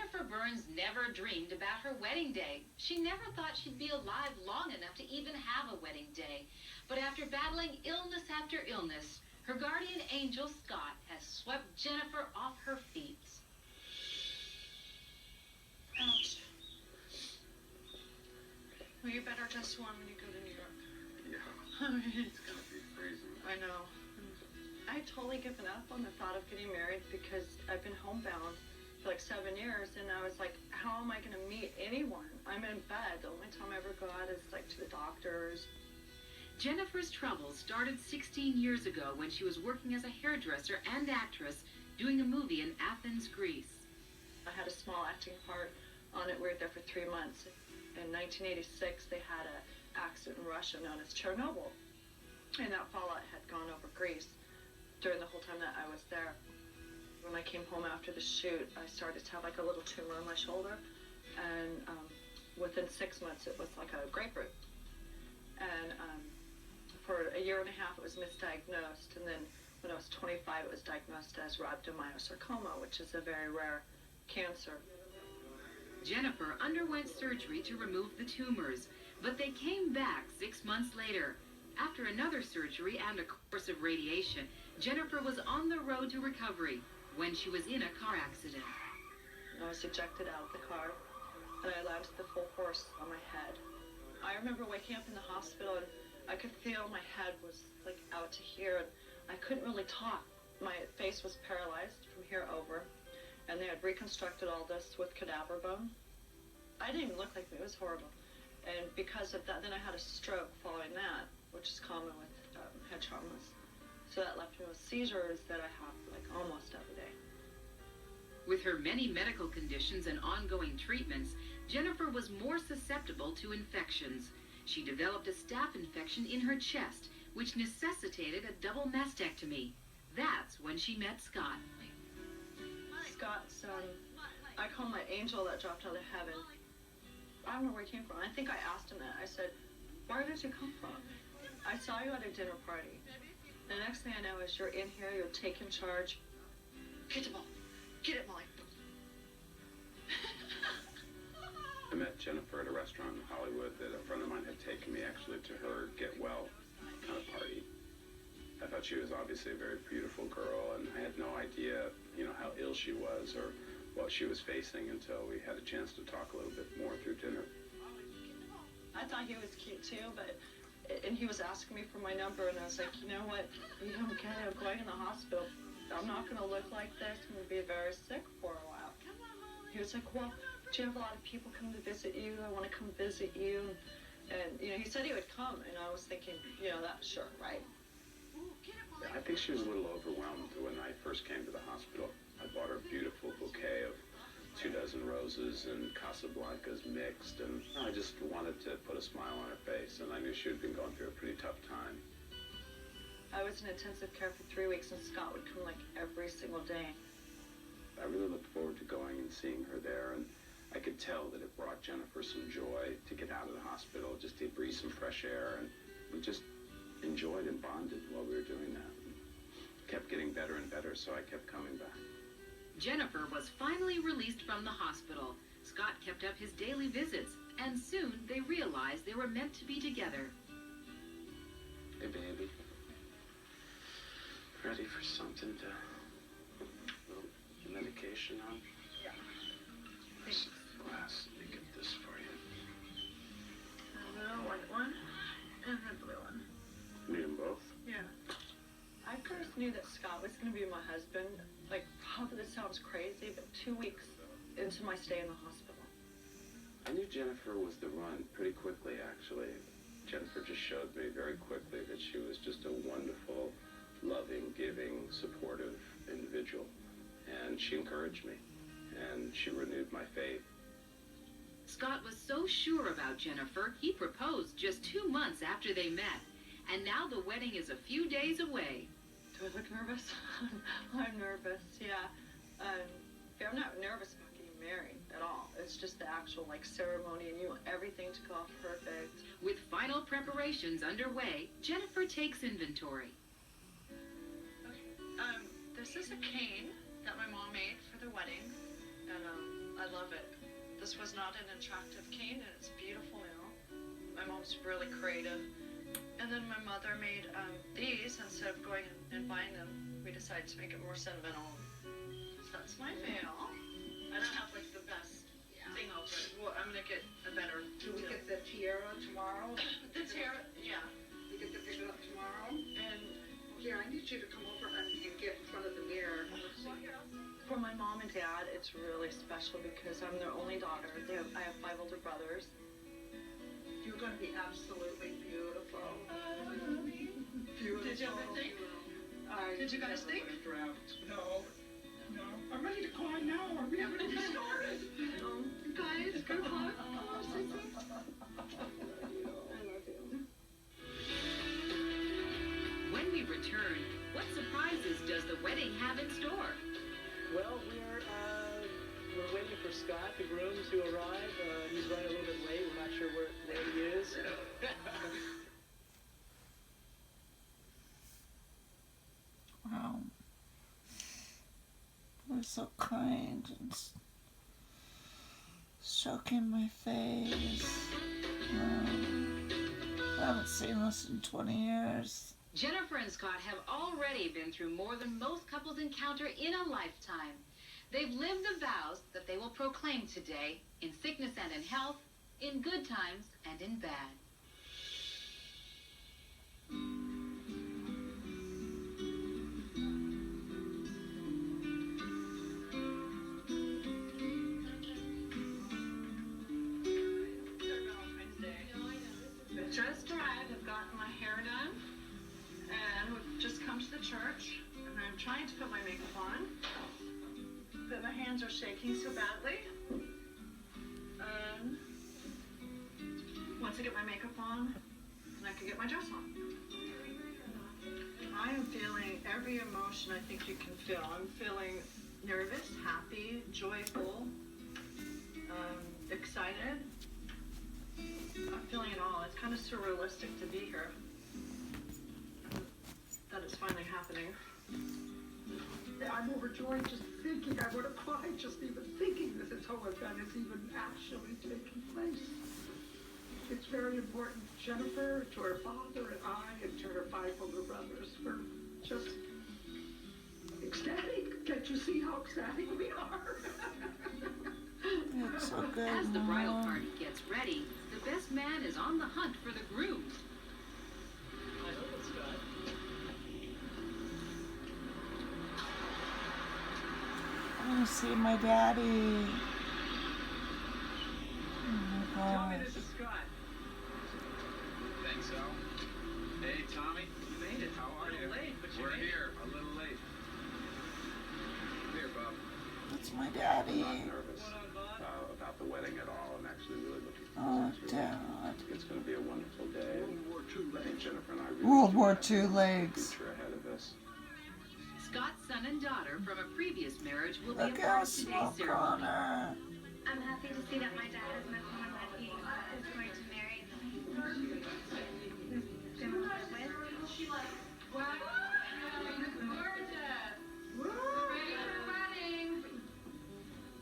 Jennifer Burns never dreamed about her wedding day. She never thought she'd be alive long enough to even have a wedding day. But after battling illness after illness, her guardian angel, Scott, has swept Jennifer off her feet. Ouch. Well, you better just warm when you go to New York. Yeah. It's gonna be freezing. I know. I had totally given up on the thought of getting married because I've been homebound for like 7 years, and I was like, how am I going to meet anyone? I'm in bed. The only time I ever go out is like to the doctors. Jennifer's troubles started 16 years ago when she was working as a hairdresser and actress doing a movie in Athens, Greece. I had a small acting part on it. We were there for 3 months. In 1986, they had an accident in Russia known as Chernobyl, and that fallout had gone over Greece during the whole time that I was there. When I came home after the shoot, I started to have like a little tumor on my shoulder, and within 6 months it was like a grapefruit. And for a year and a half it was misdiagnosed, and then when I was 25 it was diagnosed as rhabdomyosarcoma, which is a very rare cancer. Jennifer underwent surgery to remove the tumors, but they came back 6 months later. After another surgery and a course of radiation, Jennifer was on the road to recovery when she was in a car accident. I was ejected out of the car, and I landed the full force on my head. I remember waking up in the hospital, and I could feel my head was like out to here, and I couldn't really talk. My face was paralyzed from here over, and they had reconstructed all this with cadaver bone. I didn't even look like me. It was horrible. And because of that, then I had a stroke following that, which is common with head traumas. So that left me with seizures that I have like almost every day. With her many medical conditions and ongoing treatments, Jennifer was more susceptible to infections. She developed a staph infection in her chest, which necessitated a double mastectomy. That's when she met Scott. Scott's, I call him my angel that dropped out of heaven. I don't know where he came from. I think I asked him that. I said, where did you come from? I saw you at a dinner party. The next thing I know is you're in here, you're taking charge. Get the ball. Get it, Molly. I met Jennifer at a restaurant in Hollywood that a friend of mine had taken me actually to her get well kind of party. I thought she was obviously a very beautiful girl, and I had no idea, how ill she was or what she was facing until we had a chance to talk a little bit more through dinner. I thought he was cute too, and he was asking me for my number, and I was like, you know what, you don't get it, I'm going in the hospital. I'm not going to look like this. I'm going to be very sick for a while. He was like, well, do you have a lot of people come to visit you? I want to come visit you. And, he said he would come, and I was thinking, that's sure, right? Yeah, I think she was a little overwhelmed when I first came to the hospital. I bought her a beautiful bouquet of 24 roses and Casablancas mixed, and I just wanted to put a smile on her face, and I knew she had been going through a pretty tough time. I was in intensive care for 3 weeks, and Scott would come like every single day. I really looked forward to going and seeing her there, and I could tell that it brought Jennifer some joy to get out of the hospital, just to breathe some fresh air, and we just enjoyed and bonded while we were doing that. And kept getting better and better, so I kept coming back. Jennifer was finally released from the hospital. Scott kept up his daily visits, and soon they realized they were meant to be together. Hey, baby. Ready for something to... little medication on? Yeah. This glass, let me get this for you. The white one and the blue one. Need them both? Yeah. I first knew that Scott was going to be my husband, like, probably this sounds crazy, but 2 weeks into my stay in the hospital. I knew Jennifer was the run pretty quickly, actually. Jennifer just showed me very quickly that she was just a wonderful, loving, giving, supportive individual. And she encouraged me, and she renewed my faith. Scott was so sure about Jennifer, he proposed just 2 months after they met. And now the wedding is a few days away. Do I look nervous? I'm nervous, yeah. I'm not nervous about getting married at all. It's just the actual, ceremony, and you want everything to go off perfect. With final preparations underway, Jennifer takes inventory. Okay. This is a cane that my mom made for the wedding, and I love This was not an attractive cane, and it's beautiful now. My mom's really creative. And then my mother made these. Instead of going and buying them, we decided to make it more sentimental. So that's my veil. I don't have like the best thing over it. Well, I'm gonna get a better. Do we get the tiara tomorrow? The tiara, yeah. We get to pick it up tomorrow? And Here, I need you to come over and get in front of the mirror. for my mom and dad, it's really special because I'm their only daughter. I have 5 older brothers. You're going to be absolutely beautiful. Beautiful. Did you ever think? Did you guys think? No. No. I'm ready to cry now. Are we haven't even started? Guys, good luck. I love you. When we return, what surprises does the wedding have in store? Well, we're waiting for Scott, the groom, to arrive. He's running a little bit late. We're not sure where he is. Wow. They're so kind and stroking my face. I haven't seen this in 20 years. Jennifer and Scott have already been through more than most couples encounter in a lifetime. They've lived the vows that they will proclaim today, in sickness and in health, in good times and in bad. Just arrived. I've gotten my hair done, and we've just come to the church, and I'm trying to put my makeup on, but my hands are shaking so badly. Once I get my makeup on, then I can get my dress on. I am feeling every emotion I think you can feel. I'm feeling nervous, happy, joyful, excited. I'm feeling it all. It's kind of surrealistic to be here. That it's finally happening. I'm overjoyed just thinking. I would have cried just even thinking this is how event is even actually taking place. It's very important to Jennifer, to her father, and I, and to her 5 older brothers. We're just ecstatic. Can't you see how ecstatic we are? It's so good, As the bridal Mom. party gets ready, the best man is on the hunt for the groom. I hope it's Scott. I want to see my daddy. Oh my gosh. This is Scott. Think so? Hey, Tommy. You made it. How are A little you? late, but you We're made it. here, a little late. Here, Bob. That's my daddy. I'm not nervous What on, Bob? about the wedding at all. I'm actually really looking Oh, forward to it. Dad. It's going to be a wonderful day. I think Jennifer and I really World do War have II a legs. future ahead of us. Scott's son and daughter from a previous marriage will Look be a how part of small today's ceremony. Connor. I'm happy to see that my dad has met someone that he is going to marry. He's gonna live with. Wow!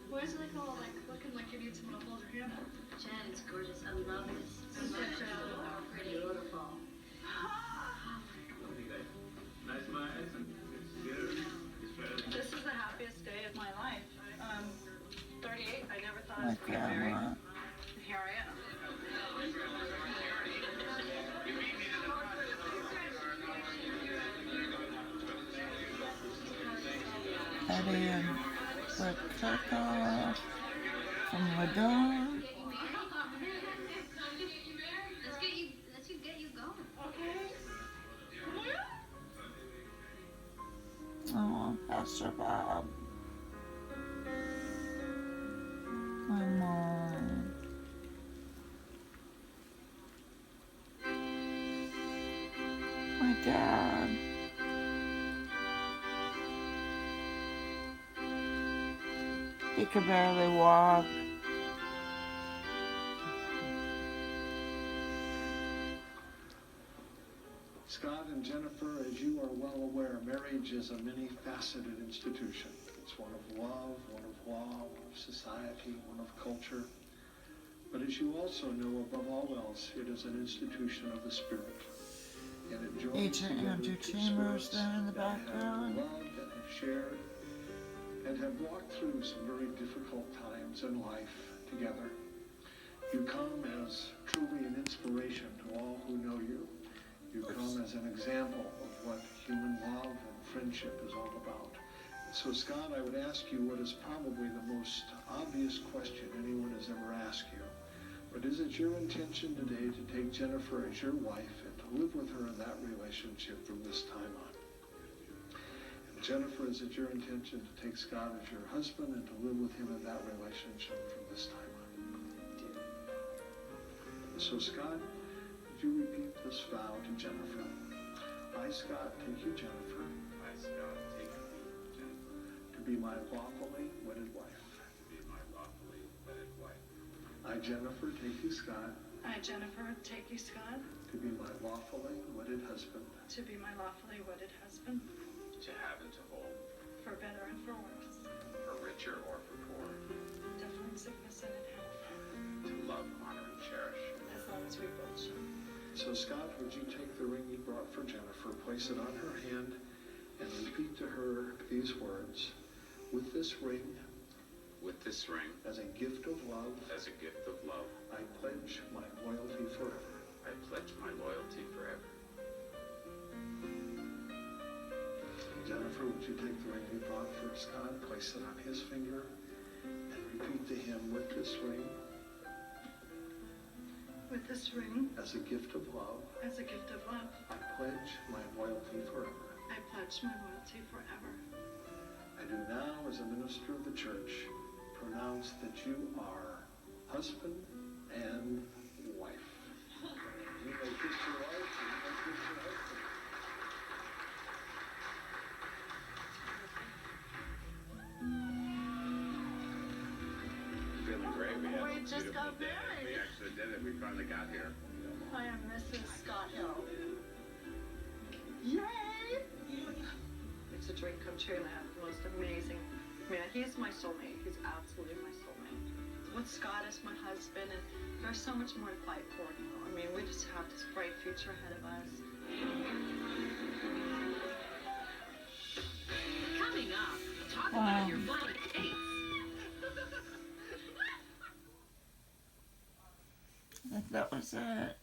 Why is it like all like looking like you need someone to hold your hand? Jen, it's gorgeous. I love this. So much. So pretty. Beautiful. This is the happiest day of my life. 38. I never thought I My was going to get married. grandma. Here I am. Eddie and the Kirkhoff from Ladon. Let's get you going. Oh, Pastor Bob. My mom. My dad. He could barely walk. Scott and Jennifer, as you are well aware, marriage is a many-faceted institution. It's one of love, one of law, one of society, one of culture. But as you also know, above all else, it is an institution of the Spirit. And it joins Agent together Andrew two Chambers spirits there in the that background. have loved and have shared and have walked through some very difficult times in life together. You come as truly an inspiration to all who know you. You come as an example of what human love and friendship is all about. So Scott, I would ask you what is probably the most obvious question anyone has ever asked you. But is it your intention today to take Jennifer as your wife and to live with her in that relationship from this time on? And Jennifer, is it your intention to take Scott as your husband and to live with him in that relationship from this time on? So Scott, would you repeat this vow to Jennifer? I, Scott, take you, Jennifer. I, Scott, take you, Jennifer, To be my lawfully wedded wife. to be my lawfully wedded wife. I, Jennifer, take you, Scott. I, Jennifer, take you, Scott, To be my lawfully wedded husband. to be my lawfully wedded husband, To have and to hold, for better and for worse, for richer or for poor, definitely in sickness and in health, to love, honor, and cherish. as long as we both shall. So Scott, would you take the ring you brought for Jennifer, place it on her hand, and repeat to her these words. With this ring, With this ring, as a gift of love, as a gift of love, I pledge my loyalty forever. I pledge my loyalty forever. Jennifer, would you take the ring you brought for Scott, place it on his finger, and repeat to him, with this ring, With this ring, as a gift of love, as a gift of love, I pledge my loyalty forever. I pledge my loyalty forever. I do now, as a minister of the church, pronounce that you are husband and wife. You may kiss your wife, and you may kiss your husband. Feeling great. We had We a just beautiful got day. married. We actually did it. We finally got here. I am Mrs. Scott Hill. Yay! It's a dream come true, and I have the most amazing man. He's my soulmate. He's absolutely my soulmate. With Scott as my husband, and there's so much more to fight for now. I mean, we just have this bright future ahead of us. Coming up, talk Wow. about your blind dates. I think that was it.